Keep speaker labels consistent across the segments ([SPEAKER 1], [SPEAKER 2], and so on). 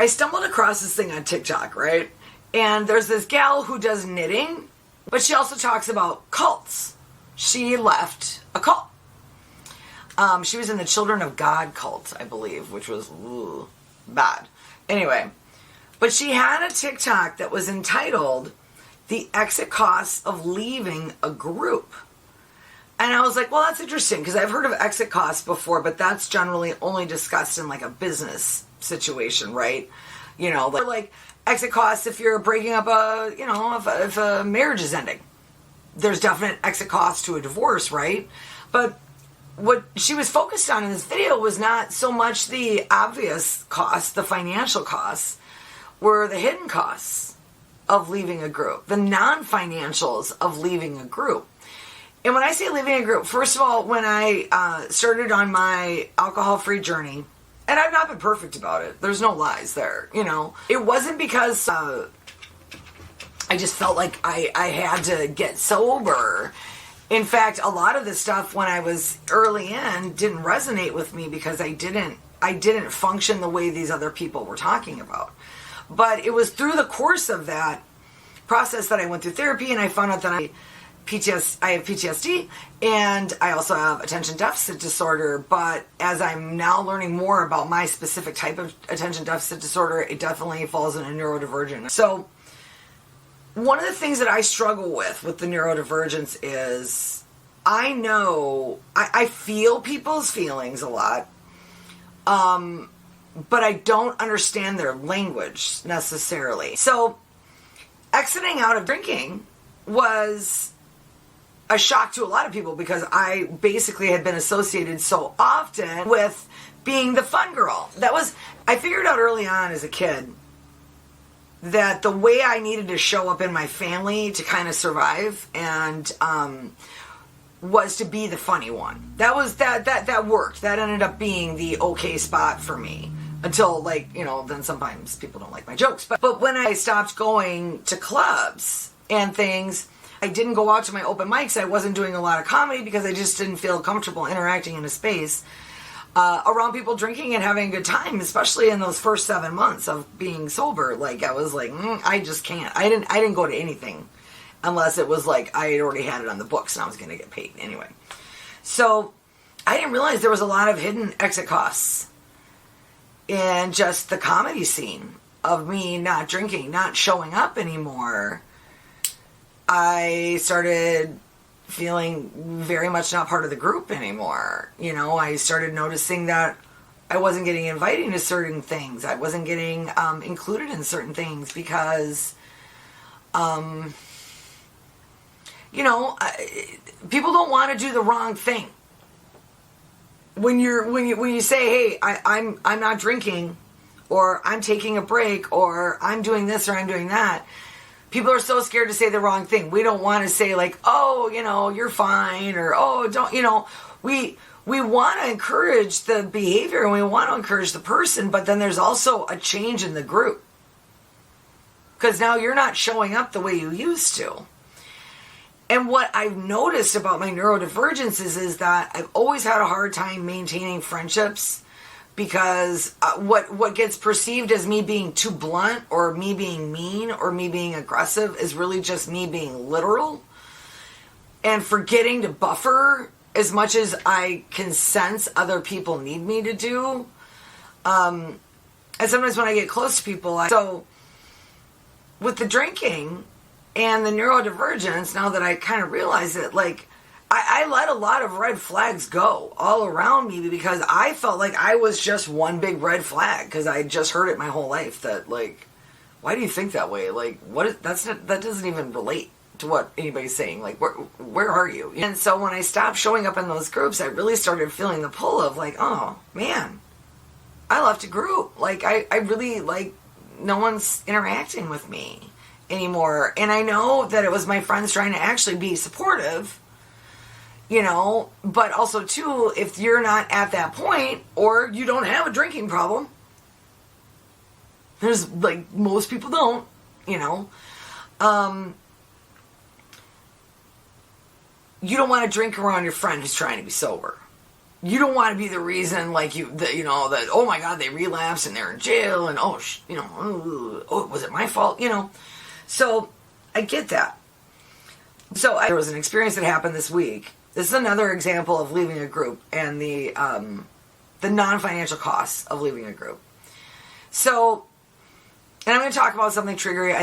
[SPEAKER 1] I stumbled across this thing on TikTok, right? And there's this gal who does knitting, but she also talks about cults. She left a cult. She was in the Children of God cult, I believe, which was bad. Anyway, but she had a TikTok that was entitled "The Exit Costs of Leaving a Group." And I was like, well, that's interesting, because I've heard of exit costs before, but that's generally only discussed in like a business situation, right? You know, like exit costs if you're breaking up if a marriage is ending. There's definite exit costs to a divorce, right? But what she was focused on in this video was not so much the obvious costs, the financial costs, were the hidden costs of leaving a group, the non-financials of leaving a group. And when I say leaving a group, first of all, when I started on my alcohol-free journey, and I've not been perfect about it, there's no lies there, you know. It wasn't because I just felt like I had to get sober. In fact, a lot of the stuff when I was early in didn't resonate with me because I didn't function the way these other people were talking about. But it was through the course of that process that I went through therapy, and I found out that I have PTSD, and I also have attention deficit disorder, but as I'm now learning more about my specific type of attention deficit disorder, it definitely falls in a neurodivergent. So one of the things that I struggle with the neurodivergence is I feel people's feelings a lot, but I don't understand their language necessarily. So exiting out of drinking was a shock to a lot of people because I basically had been associated so often with being the fun girl. I figured out early on as a kid that the way I needed to show up in my family to kind of survive and was to be the funny one. That worked. That ended up being the okay spot for me. Until, then sometimes people don't like my jokes. But when I stopped going to clubs and things, I didn't go out to my open mics. I wasn't doing a lot of comedy because I just didn't feel comfortable interacting in a space around people drinking and having a good time, especially in those first 7 months of being sober. I was like, I just can't. I didn't go to anything unless it was like I had already had it on the books and I was going to get paid anyway. So I didn't realize there was a lot of hidden exit costs in just the comedy scene of me not drinking, not showing up anymore. I started feeling very much not part of the group anymore. You know, I started noticing that I wasn't getting invited to certain things. I wasn't getting included in certain things because, people don't want to do the wrong thing. When you say, hey, I'm not drinking, or I'm taking a break, or I'm doing this or I'm doing that, people are so scared to say the wrong thing. We don't want to say you're fine, or don't, we want to encourage the behavior and we want to encourage the person, but then there's also a change in the group. Because now you're not showing up the way you used to. And what I've noticed about my neurodivergences is that I've always had a hard time maintaining friendships because what gets perceived as me being too blunt or me being mean or me being aggressive is really just me being literal and forgetting to buffer as much as I can sense other people need me to do. And sometimes when I get close to people, so with the drinking and the neurodivergence, now that I kind of realize it, I let a lot of red flags go all around me because I felt like I was just one big red flag because I just heard it my whole life that, why do you think that way? That doesn't even relate to what anybody's saying. Where are you? And so when I stopped showing up in those groups, I really started feeling the pull of oh man, I left a group. I really, no one's interacting with me anymore. And I know that it was my friends trying to actually be supportive, but also too, if you're not at that point or you don't have a drinking problem, there's most people don't, you don't want to drink around your friend who's trying to be sober. you don't want to be the reason, like, that, oh my God, they relapsed and they're in jail, and oh, was it my fault? So I get that. So there was an experience that happened this week. This is another example of leaving a group and the non-financial costs of leaving a group. So, and I'm going to talk about something triggery.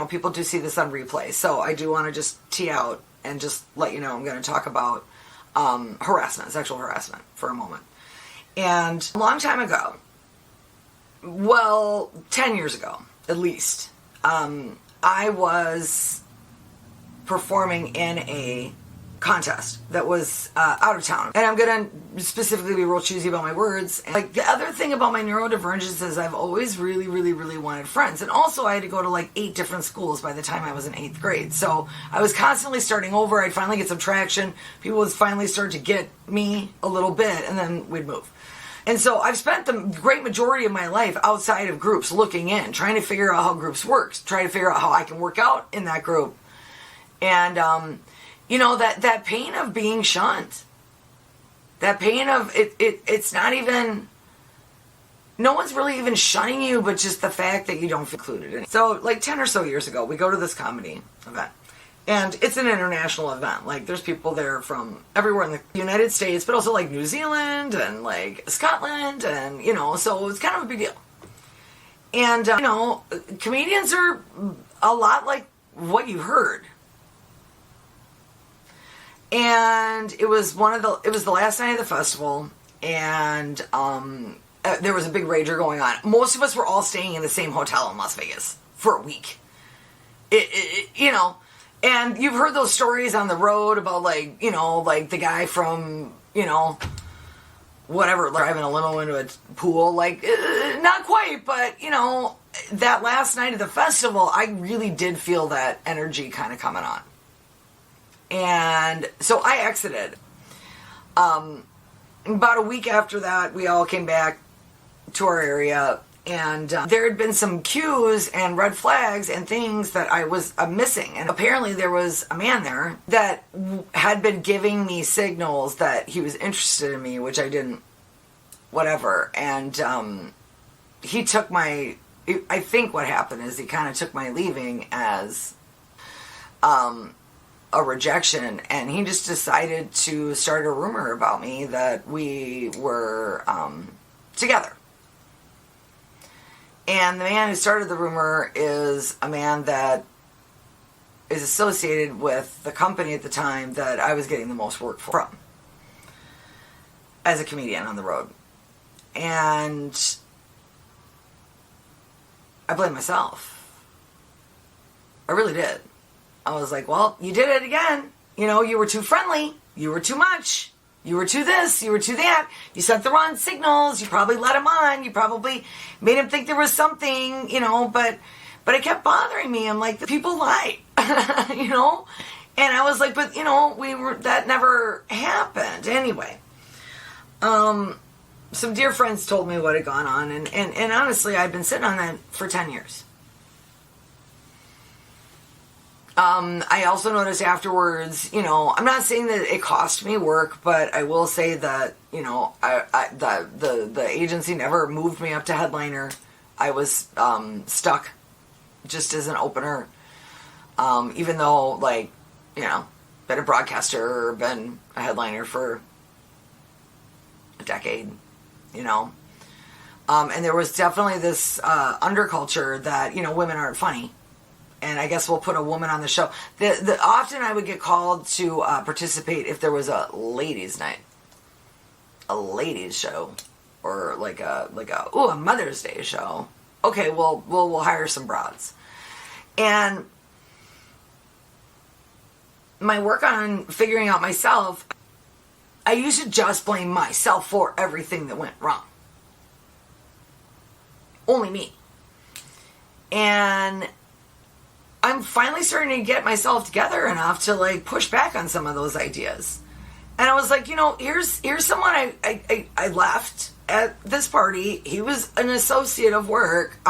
[SPEAKER 1] People do see this on replay, so I do want to just tee out and just let you know I'm going to talk about harassment, sexual harassment, for a moment. And a long time ago, 10 years ago, at least, I was performing in a contest that was out of town. And I'm going to specifically be real choosy about my words. And, like, the other thing about my neurodivergence is I've always really, really, really wanted friends. And also I had to go to like 8 different schools by the time I was in 8th grade. So I was constantly starting over. I'd finally get some traction. People would finally start to get me a little bit, and then we'd move. And so I've spent the great majority of my life outside of groups, looking in, trying to figure out how groups work, trying to figure out how I can work out in that group. And, that pain of being shunned, that pain of it's not even, no one's really even shunning you, but just the fact that you don't feel included in it. So like 10 or so years ago, we go to this comedy event, and it's an international event. Like, there's people there from everywhere in the United States, but also like New Zealand and like Scotland, and, so it's kind of a big deal. And, comedians are a lot like what you heard. And it was the last night of the festival, and there was a big rager going on. Most of us were all staying in the same hotel in Las Vegas for a week. And you've heard those stories on the road about, like, like the guy from, whatever, driving a limo into a pool. Like, not quite, but, that last night of the festival, I really did feel that energy kind of coming on. And so I exited. About a week after that, we all came back to our area, and there had been some cues and red flags and things that I was missing. And apparently there was a man there that had been giving me signals that he was interested in me, which I didn't, whatever. And he took I think what happened is he kind of took my leaving as a rejection, and he just decided to start a rumor about me that we were together. And the man who started the rumor is a man that is associated with the company at the time that I was getting the most work from as a comedian on the road. And I blame myself. I really did. I was like, well, you did it again. You were too friendly. You were too much. You were too this. You were too that. You sent the wrong signals. You probably let him on. You probably made him think there was something, but it kept bothering me. I'm like, the people lie, And I was like, but, that never happened. Anyway, some dear friends told me what had gone on. And honestly, I've been sitting on that for 10 years. I also noticed afterwards, I'm not saying that it cost me work, but I will say that, the agency never moved me up to headliner. I was stuck just as an opener, even though, been a broadcaster or been a headliner for a decade, and there was definitely this underculture that, women aren't funny. And I guess we'll put a woman on the show. Often I would get called to participate if there was a ladies' night, a ladies' show, or a Mother's Day show. Okay, we'll hire some broads. And my work on figuring out myself, I used to just blame myself for everything that went wrong. Only me. And I'm finally starting to get myself together enough to push back on some of those ideas. And I was like, here's someone I left at this party. He was an associate of work.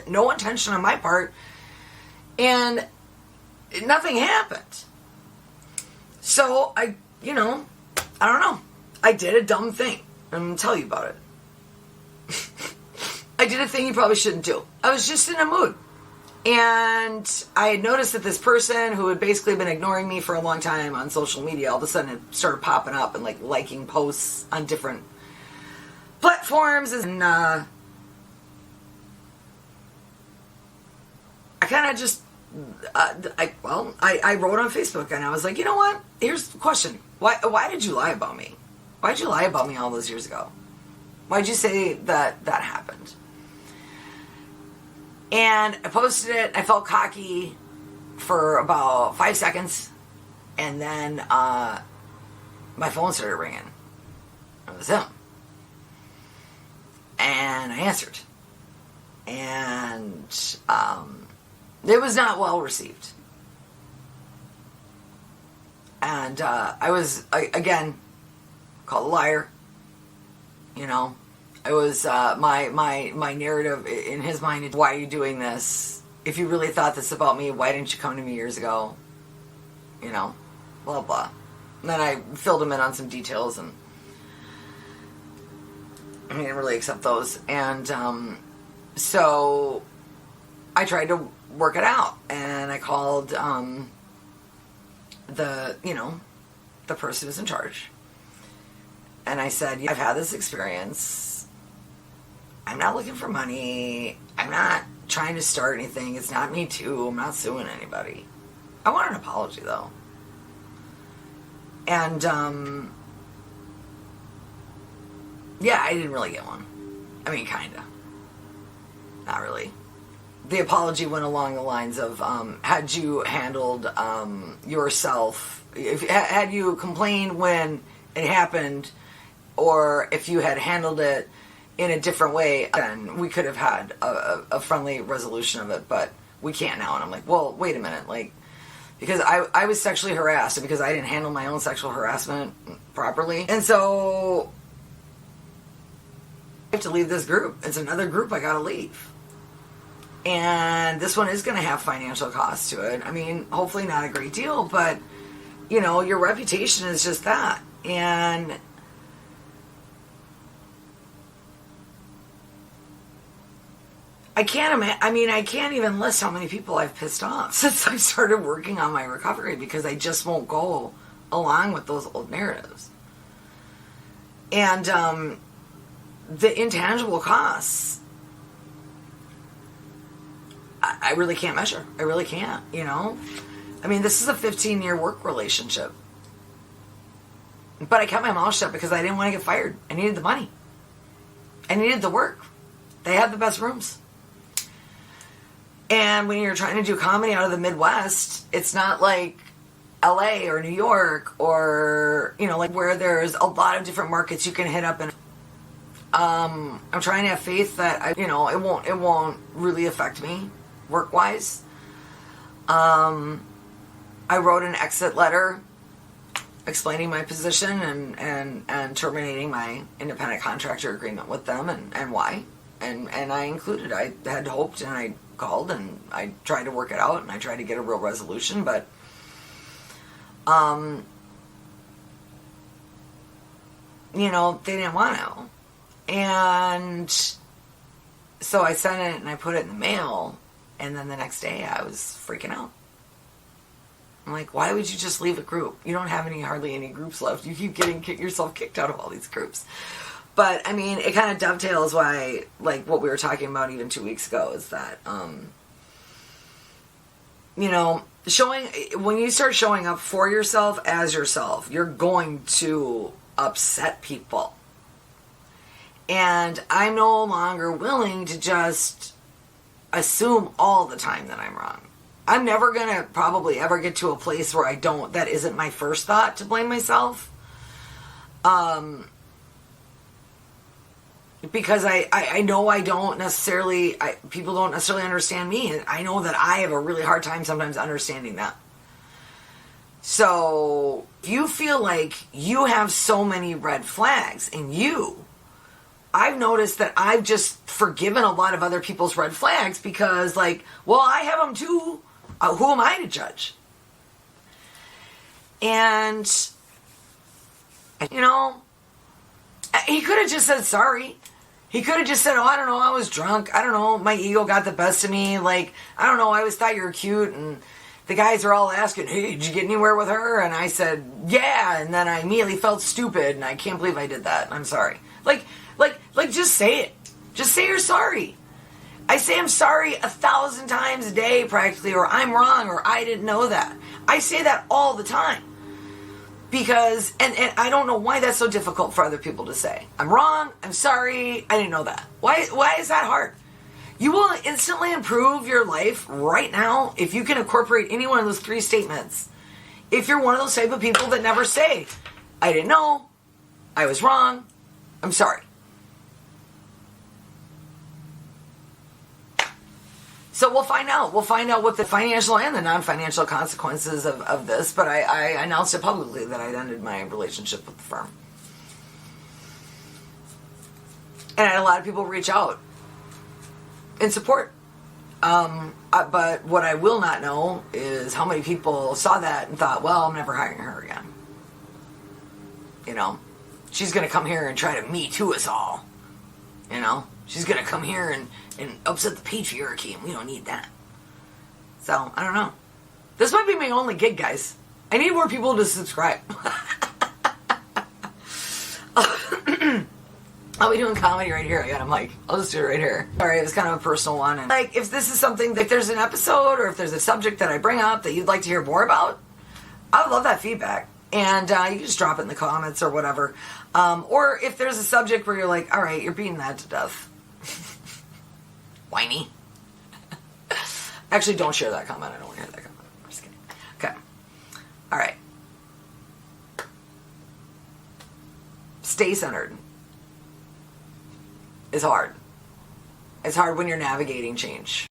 [SPEAKER 1] No intention on my part, and nothing happened. So I I don't know. I did a dumb thing. I'm going to tell you about it. I did a thing you probably shouldn't do. I was just in a mood. And I had noticed that this person who had basically been ignoring me for a long time on social media, all of a sudden it started popping up and like liking posts on different platforms. And I kind of just, I wrote on Facebook and I was like, you know what? Here's the question. Why did you lie about me? Why did you lie about me all those years ago? Why'd you say that happened? And I posted it. I felt cocky for about 5 seconds. And then my phone started ringing. It was him. And I answered. And it was not well received. And I was, again, called a liar. You know. It was my narrative in his mind is, why are you doing this? If you really thought this about me, why didn't you come to me years ago? You know, blah, blah. And then I filled him in on some details, and he didn't really accept those. And so I tried to work it out, and I called the person who's in charge. And I said, I've had this experience. I'm not looking for money. I'm not trying to start anything. It's not me too. I'm not suing anybody. I want an apology though. And yeah, I didn't really get one. I mean, kinda. Not really. The apology went along the lines of, had you handled yourself, had you complained when it happened, or if you had handled it in a different way, then we could have had a friendly resolution of it, but we can't now. And I'm like, well, wait a minute, like, because I was sexually harassed, and because I didn't handle my own sexual harassment properly, and so I have to leave this group. It's another group I gotta leave. And this one is gonna have financial costs to it. I mean, hopefully not a great deal, but, you know, your reputation is just that. And I can't even list how many people I've pissed off since I started working on my recovery, because I just won't go along with those old narratives. And the intangible costs, I really can't measure. I really can't, you know? I mean, this is a 15-year work relationship. But I kept my mouth shut because I didn't want to get fired. I needed the money. I needed the work. They had the best rooms. And when you're trying to do comedy out of the Midwest, it's not like LA or New York or, you know, like where there's a lot of different markets you can hit up. And I'm trying to have faith that it won't really affect me work-wise. I wrote an exit letter explaining my position and terminating my independent contractor agreement with them and why. And I included, I had hoped, and I called and I tried to work it out and I tried to get a real resolution, but they didn't want to. And so I sent it and I put it in the mail, and then the next day I was freaking out. I'm like, why would you just leave a group? You don't have hardly any groups left. You keep getting yourself kicked out of all these groups. But, I mean, it kind of dovetails why, like, what we were talking about even 2 weeks ago is that, when you start showing up for yourself as yourself, you're going to upset people. And I'm no longer willing to just assume all the time that I'm wrong. I'm never going to probably ever get to a place where that isn't my first thought to blame myself. Because I know people don't necessarily understand me. And I know that I have a really hard time sometimes understanding that. So, if you feel like you have so many red flags in you, I've noticed that I've just forgiven a lot of other people's red flags because, I have them too. Who am I to judge? And You know, he could have just said sorry. He could have just said, oh, I don't know, I was drunk. I don't know, my ego got the best of me. Like, I don't know, I always thought you were cute. And the guys are all asking, hey, did you get anywhere with her? And I said, yeah. And then I immediately felt stupid, and I can't believe I did that. I'm sorry. Like, just say it. Just say you're sorry. I say I'm sorry 1,000 times a day, practically, or I'm wrong, or I didn't know that. I say that all the time. Because, and I don't know why that's so difficult for other people to say. I'm wrong, I'm sorry, I didn't know that. Why is that hard? You will instantly improve your life right now if you can incorporate any one of those 3 statements. If you're one of those type of people that never say, I didn't know, I was wrong, I'm sorry. So we'll find out. We'll find out what the financial and the non-financial consequences of this. But I announced it publicly that I'd ended my relationship with the firm. And I had a lot of people reach out in support. But what I will not know is how many people saw that and thought, well, I'm never hiring her again. You know, she's going to come here and try to Me Too us all. You know, she's going to come here and upset the patriarchy, and we don't need that. So, I don't know. This might be my only gig, guys. I need more people to subscribe. I'll be doing comedy right here. I got a mic. I'll just do it right here. Sorry, it was kind of a personal one. And like, if this is something, if there's an episode or if there's a subject that I bring up that you'd like to hear more about, I would love that feedback. And you can just drop it in the comments or whatever. Or if there's a subject where you're like, all right, you're beating that to death. Whiny. Actually, don't share that comment. I don't want to hear that comment. I'm just kidding. Okay. All right. Stay centered. It's hard. It's hard when you're navigating change.